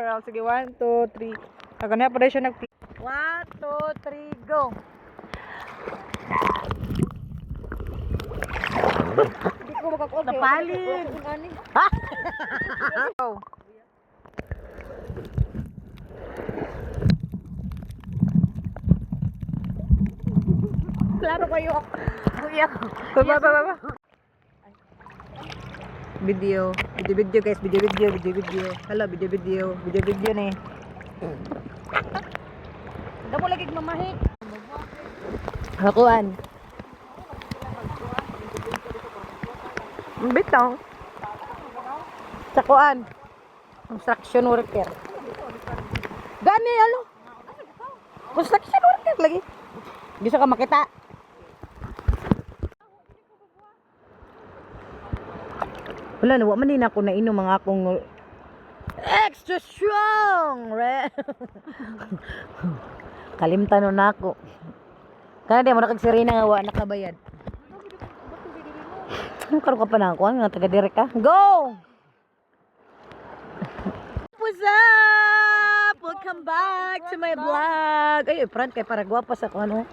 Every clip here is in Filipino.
Pearl. Sige, 1, 2, 3. Ako na pa rin siya 1, 2, 3, go. Hindi ko makakuha. Napalin. Go. Klaro kayo. Kuya. Baba. Video guys, video. Hello, video nih. Damo lagi mamahit. Hakuan. Bitaw. Sakuan. Construction worker. Gani ano? Construction worker lagi. Bisa ka makita. Wala na, man din ako nainom mga akong extra strong, kalimtan na ako. Kana di mo nakagsirina nga wa nakabayad. Karon ka pa na ako, nga taga dire ka. Go! What's up? Welcome back to my vlog. Ay, front kay para gwapa sa ko ano.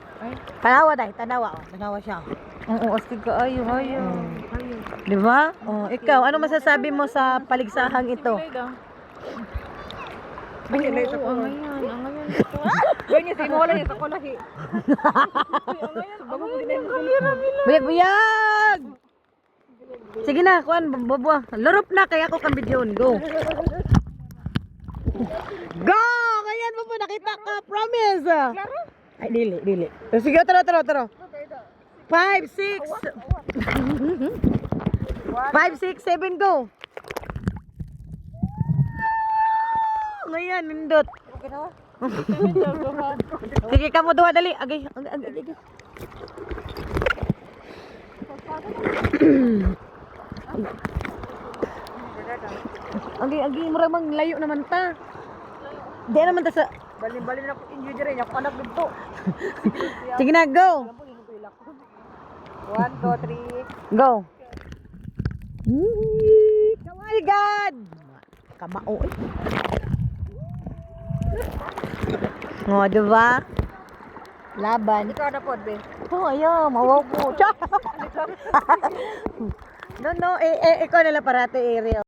Tanawa dai, tanawa siya. Oo, astig ka ayo. Di ba? Oh, ikaw, ano masasabi mo sa paligsahang ito? Ay, ito ko. Angayan ito. Ganyan, sinuwala niya sa kulahi. Buyag! Sige na, kuan, babwa. Lorop na, kaya ako kang videon. Go! Go! Ngayon mo po, nakita ka. Promise! Ay, dili. Sige, tara. 5, 6. 5, 6, 7, go! Ngayon, nindot. Sige, kamu dua, dali. Agay. Agi, maramang layo naman ta. Di naman ta sa... Balin na po injury niya. Panak dito. Sige na, go! 1, 2, 3. Go! Oh my God! Kamao eh. O, diba? Laban. Ikaw na po, be. Oh, ayaw, mawaw ko. No, ikaw nila parate area.